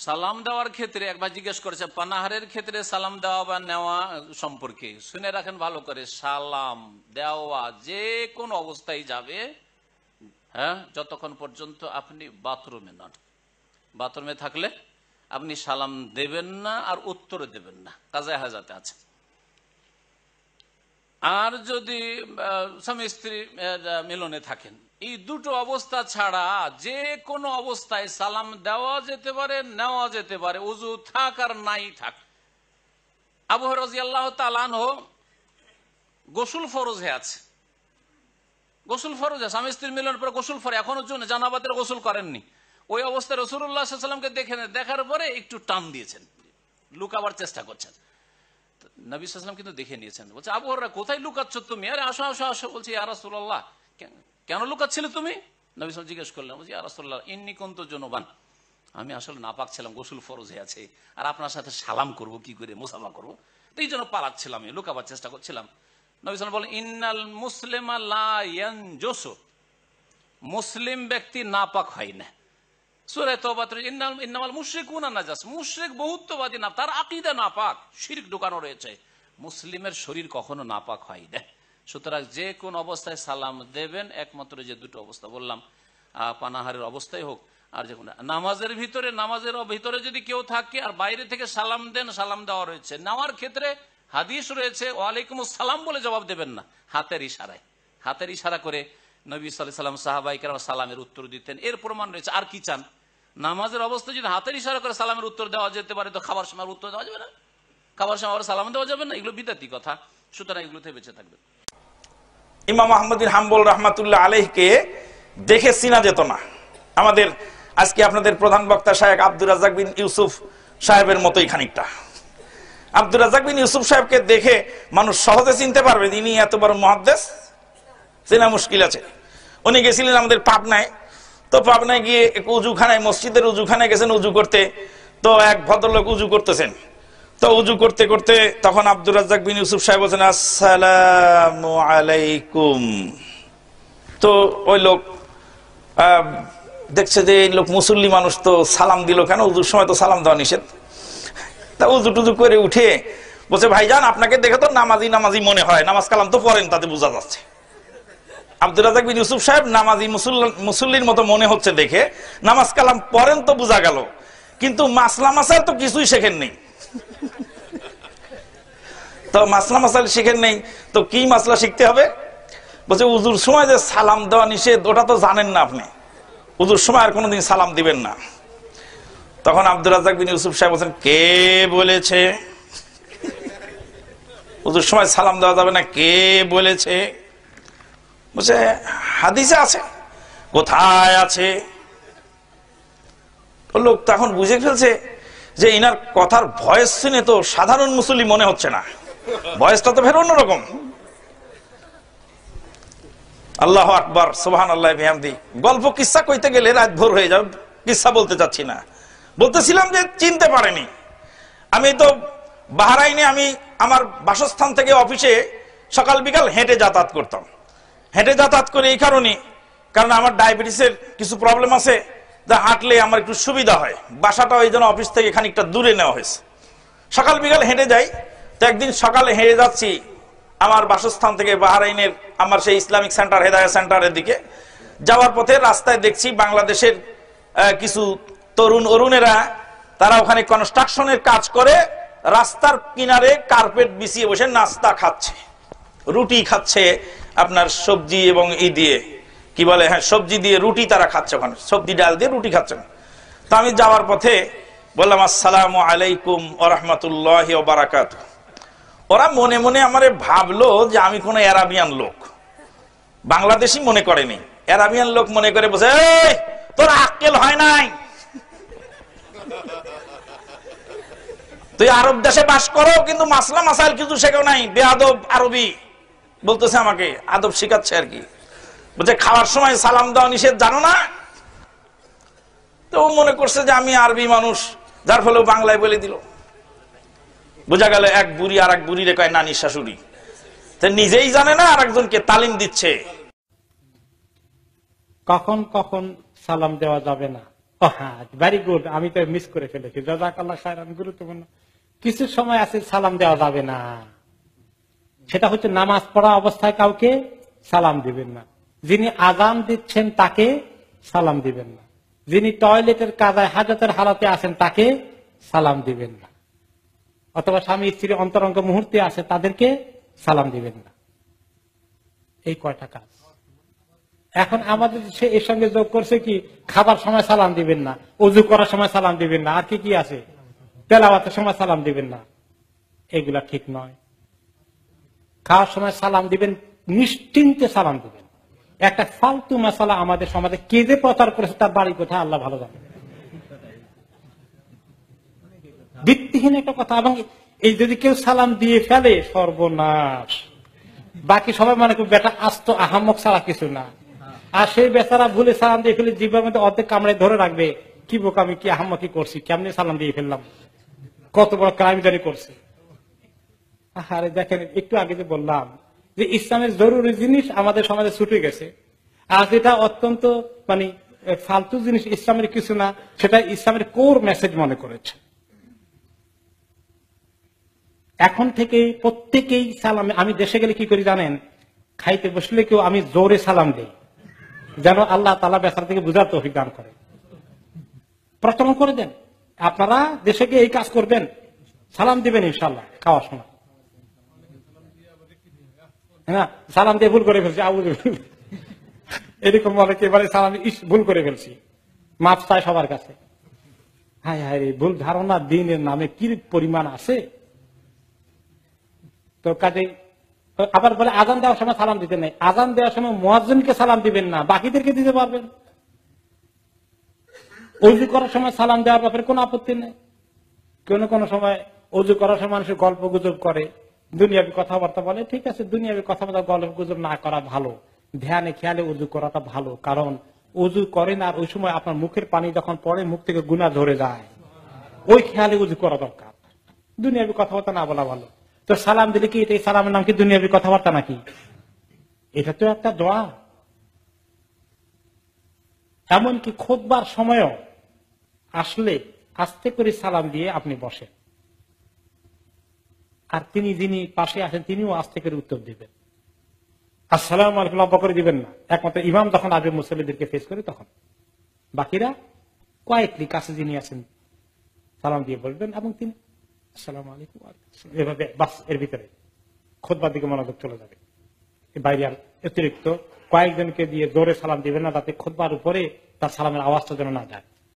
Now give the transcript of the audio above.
সালাম দেওয়ার ক্ষেত্রে একবার জিজ্ঞেস করেছে পানাহারের ক্ষেত্রে সালাম দেওয়া বা নেওয়া সম্পর্কে। শুনে রাখেন ভালো করে, সালাম দেওয়া যে কোন অবস্থায় যাবে, হ্যাঁ, যতক্ষণ পর্যন্ত আপনি বাথরুমে নন। বাথরুমে থাকলে আপনি সালাম দেবেন না আর উত্তর দেবেন না, কাজায়ে হাজাতে আছে। আর যদি স্বামী স্ত্রী মিলনে থাকেন, এই দুটো অবস্থা ছাড়া যে কোনো অবস্থায় সালাম দেওয়া যেতে পারে, নেওয়া যেতে পারে, উযু থাক আর নাই থাক। আবু হুরায়রা রাদিয়াল্লাহু তাআলা আনহু গোসল ফরজ হয়ে আছে, গোসল ফরজ আছে, স্বামী স্ত্রীর মিলনের পরে গোসল ফরজ, এখনো জানাবাতের গোসল করেননি। ওই অবস্থায় রাসূলুল্লাহ সাল্লাল্লাহু আলাইহি ওয়াসাল্লামকে দেখার পরে একটু টান দিয়েছেন, লুকাবার চেষ্টা করছেন। নবী সাল্লাল্লাহু আলাইহি ওয়াসাল্লাম কিন্তু দেখে নিয়েছেন। বলছে আবু হুরায়রা কোথায় লুকাচ্ছ তুমি? আরে আসো আসো আসো। বলছি ইয়া রাসূলুল্লাহ, কেন লুকাচ্ছিলে তুমি? নবী সাল্লাল্লাহু আলাইহি ওয়াসাল্লাম জিজ্ঞেস করলেন, বলছি ইয়া রাসূলুল্লাহ ইন্নী কুনতু জুনুবান, আমি আসলে নাপাক ছিলাম, গোসল ফরজ হয়ে আছে, আর আপনার সাথে সালাম করব কি করে, মুসাফা করব, তো এই জন্য পালাচ্ছিলাম, লুকাবার চেষ্টা করছিলাম। নবী সাল্লাল্লাহু আলাইহি ওয়াসাল্লাম বলেন ইন্নাল মুসলিমা লা ইয়ানজুসু, মুসলিম ব্যক্তি নাপাক হয় না। সূরা তাওবা ইন্নামাল মুশরিকুনা নাজাস, মুশরিক বহুত্ববাদী না, তার আকীদা নাপাক, শিরক ঢোকানো রয়েছে। মুসলিমের শরীর কখনো নাপাক হয় না। সুতরাং যে কোন অবস্থায় সালাম দেবেন, একমাত্র যে দুটো অবস্থা বললাম, পানাহারের অবস্থায় হোক আর যে কোনো নামাজের ভিতরে যদি কেউ থাকে আর বাইরে থেকে সালাম দেন, সালাম দেওয়া রয়েছে। নেওয়ার ক্ষেত্রে হাদিস রয়েছে ওয়ালাইকুম আসসালাম বলে জবাব দেবেন না, হাতের ইশারা করে নবী সাল্লাল্লাহু আলাইহি ওয়াসাল্লাম সাহাবায়ে কেরাম সালামের উত্তর দিতেন, এর প্রমাণ রয়েছে। আর কি চান? নামাজের অবস্থায় যদি হাতের ইশারা করে সালামের উত্তর দেওয়া যেতে পারে, তো খাবার সময় উত্তর দেওয়া যাবে না? খাবার সময় সালাম দেওয়া যাবে না? এগুলো বিদাতি কথা, সুতরাং এগুলো থেকে বেঁচে থাকবে। ইমাম আহমদ বিন হাম্বল রাহমাতুল্লাহ আলাইহিকে দেখে চিনা যেত না। আমাদের আজকে আপনাদের প্রধান বক্তা শায়েখ আব্দুর রাজ্জাক বিন ইউসুফ সাহেবের মতোই খানিকটা। আব্দুর রাজ্জাক বিন ইউসুফ সাহেবকে দেখে মানুষ সহজে চিনতে পারবে ইনি এত বড় মুহাদ্দিস, চেনা মুশকিল আছে। উনি গেছিলেন আমাদের পাবনায়, তো পাবনায় গিয়ে উজুখানায়, মসজিদের উজুখানায় গেছেন উজু করতে। তো এক ভদ্রলোক উজু করতেছেন, তো উজু করতে করতে তখন আব্দুর রাজ্জাক বিন ইউসুফ সাহেব বলছেন আসসালামু আলাইকুম। তো ওই লোক দেখছে যে এই লোক মুসল্লি মানুষ, তো সালাম দিল কেন? উজুর সময় তো সালাম দেওয়া নিষেধ। তা উজু টুজু করে উঠে বলছে ভাইজান আপনাকে দেখে তো নামাজি মনে হয়, নামাজ কালাম তো পড়েন, তাতে বোঝা যাচ্ছে। আব্দুর রাজ্জাক বিন ইউসুফ সাহেব নামাজি মুসল্লির মতো মনে হচ্ছে দেখে, নামাজ কালাম পড়েন তো বোঝা গেল, কিন্তু মাসলা মাসাইল তো কিছুই শেখেন নেই। তো মাসলা মাসাইল শিখেন নেই, তো কি মাসলা শিখতে হবে? বলছে উজুর সময় যে সালাম দেওয়া নিষেধ, ওটা তো জানেন না আপনি, উজুর সময় আর কোনোদিন সালাম দিবেন না। তখন আব্দুর রাজ্জাক বিন ইউসুফ সাহেব বলছেন কে বলেছে উজুর সময় সালাম দেওয়া যাবে না? কে বলেছে? বলছে হাদিসে আছে। কোথায় আছে? লোক তখন বুঝে ফেলছে যে ইনার কথার ভয়েস শুনে তো সাধারণ মুসল্লি মনে হচ্ছে না, ভয়েসটা তো ফের অন্যরকম। আল্লাহু আকবার, সুবহানাল্লাহি ওয়া বিহামদি। গল্প কিসসা কইতে গেলে রাত ভোর হয়ে যাবে, কিসসা বলতে চাচ্ছি না। বলতেছিলাম যে চিনতে পারেনি। আমি তো বাহরাইনে, আমি আমার বাসস্থান থেকে অফিসে সকাল বিকাল হেঁটে যাতায়াত করতাম। হেঁটে যাতায়াত করে এই কারণ আমার ডায়াবেটিসের কিছু প্রবলেম আছে, যা হাঁটলে আমার একটু সুবিধা হয়। বাসাটা ওই জন্য অফিস থেকে খানিকটা দূরে নেওয়া হয়েছে। সকাল বিকাল হেঁটে যাই। তো একদিন সকালে হেঁটে যাচ্ছি আমার বাসস্থান থেকে বাহরাইনের আমার সেই ইসলামিক সেন্টার, হেদায়া সেন্টারের দিকে যাওয়ার পথে রাস্তায় দেখছি বাংলাদেশের কিছু তরুণেরা, তারা ওখানে কনস্ট্রাকশনের কাজ করে রাস্তার কিনারে কার্পেট বিছিয়ে বসে নাস্তা খাচ্ছে, রুটি খাচ্ছে, আপনার সবজি এবং ই দিয়ে, কি বলে, হ্যাঁ সবজি দিয়ে রুটি তারা খাচ্ছে, ওখানে সবজি ডাল দিয়ে রুটি খাচ্ছেন। তো আমি যাওয়ার পথে বললাম আসসালামু আলাইকুম ওয়া রাহমাতুল্লাহি ওয়া বারাকাতুহু। ওরা মনে মনে আমারে ভাবলো যে আমি কোন আরাবিয়ান লোক, বাংলাদেশি মনে করেনি, আরাবিয়ান লোক মনে করে বসে, এই তোর আক্কেল হয় নাই, তুই আরব দেশে বাস করো কিন্তু মাসলা মাসাইল কিছু শেখো নাই, বেয়াদব আরবি বলতেছে, আমাকে আদব শিখাচ্ছে আর কি। বলছে খাওয়ার সময় সালাম দেওয়া নিষেধ জানো না? তো ও মনে করছে যে আমি আরবি মানুষ, যার ফলে বাংলায় বলে দিল। বোঝা গেল এক বুড়ি আর এক বুড়ি রে কয় নানির শাশুড়ি, তো নিজেই জানে না আর একজনকে তালিম দিচ্ছে। কখন কখন সালাম দেওয়া যাবে না ও হ্যাঁ, ভেরি গুড, আমি তো মিস করে ফেলেছি, জাযাকাল্লাহ খায়রান, গুরুত্বপূর্ণ। কিছু সময় আছে সালাম দেওয়া যাবে না, সেটা হচ্ছে নামাজ পড়া অবস্থায় কাউকে সালাম দিবেন না, যিনি আযান দিচ্ছেন তাকে সালাম দিবেন না, যিনি টয়লেটের কাজায় হাজতের হালাতে আছেন তাকে সালাম দিবেন না, অথবা স্বামী স্ত্রী অন্তরঙ্গ মুহূর্তে আছে তাদেরকে সালাম দিবেন না। এই কয়টা কাজ। এখন আমাদের সে এর সঙ্গে যোগ করছে কি, খাবার সময় সালাম দিবেন না, ওযু করার সময় সালাম দিবেন না, আর কি কি আছে, তেলাওয়াতের সময় সালাম দিবেন না। এগুলা ঠিক নয়। খাওয়ার সময় সালাম দিবেন, নিশ্চিন্তে সালাম দিবেন। একটা ফালতু মশালা আমাদের সমাজে কে যে প্রচার করেছে তার বাড়ি কোথায় আল্লাহ ভালো জানে, ভিত্তিহীন একটা কথা। এবং এই যদি কেউ সালাম দিয়ে ফেলে, সর্বনাশ। বাকি সবাই মনে করবে বেটা আস্ত আহাম্মক ছাড়া কিছু না, আর সেই বেচারা ভুলে সালাম দিয়ে ফেলে জিহ্বার মধ্যে অর্ধেক কামড়ে ধরে রাখবে, কি বোকা, আমি কি আহাম্মকি করছি, কেমনি সালাম দিয়ে ফেললাম, কত বড় ক্রাইম জারি করছে। আরে দেখেন, একটু আগে যে বললাম যে ইসলামের জরুরি জিনিস আমাদের সমাজে ছুটে গেছে, আর যেটা অত্যন্ত মানে ফালতু জিনিস, ইসলামের কিছু না, সেটা ইসলামের কোর মেসেজ মনে করেছে। এখন থেকে প্রত্যেকেই সালামে, আমি দেশে গেলে কি করি জানেন, খাইতে বসলে কেউ আমি জোরে সালাম দিই, যেন আল্লাহ তাআলা বেচারা থেকে বুঝার তৌফিক দান করে। প্রচলন করে দেন, আপনারা দেশে গিয়ে এই কাজ করবেন, সালাম দিবেন ইনশাল্লাহ খাওয়ার সময়। হ্যাঁ, সালাম দিয়ে ভুল করে ফেলছি, এরকম অনেকে এবারে সালাম ভুল করে ফেলছি, মাপ চাই সবার কাছে। হ্যাঁ হ্যাঁ, ভুল ধারণা দিনের নামে কি পরিমাণ আছে। তো কাজে আবার বলে আজান দেওয়ার সময় সালাম দিতে নেই, আজান দেওয়ার সময় মুয়াজ্জিনকে সালাম দিবেন না, বাকিদেরকে দিতে পারবেন। ওযু করার সময় সালাম দেওয়ার ব্যাপারে কোনো আপত্তি নেই। কোন সময় ওযু করার সময় মানুষ গল্প গুজব করে, দুনিয়াবি কথাবার্তা বলে, ঠিক আছে, দুনিয়াবি কথাবার্তা গল্প গুজব না করা ভালো, ধ্যানে খেয়ালে ওযু করাটা ভালো। কারণ ওযু করেন আর ওই সময় আপনার মুখের পানি যখন পড়ে মুখ থেকে গুনাহ ধরে যায়, ওই খেয়ালে ওযু করা দরকার। দুনিয়াবি কথাবার্তা না বলা ভালো। তো সালাম দিলে কি এই সালামের নাম কি দুনিয়াবি কথাবার্তা নাকি? এটা তো একটা দোয়া। এমনকি খুতবার সময়ও আসলে আস্তে করে সালাম দিয়ে আপনি বসেন, আর তিনি যিনি পাশে আছেন তিনিও আস্তে করে উত্তর দিবেন। আসসালামু আলাইকুম লম্বা করে দিবেন না, একমাত্র ইমাম যখন আসবে মুসল্লিদেরকে ফেস করে তখন, বাকিরা কয়েকটি কাছে যিনি আছেন সালাম দিয়ে বলবেন এবং তিনি আসসালামু আলাইকুম, এভাবে বাস, এর ভিতরে খুতবার দিকে মনোযোগ চলে যাবে। বাইরে আর অতিরিক্ত কয়েকজনকে দিয়ে জোরে সালাম দিবেন না, যাতে খুতবার উপরে তার সালামের আওয়াজটা যেন না যায়।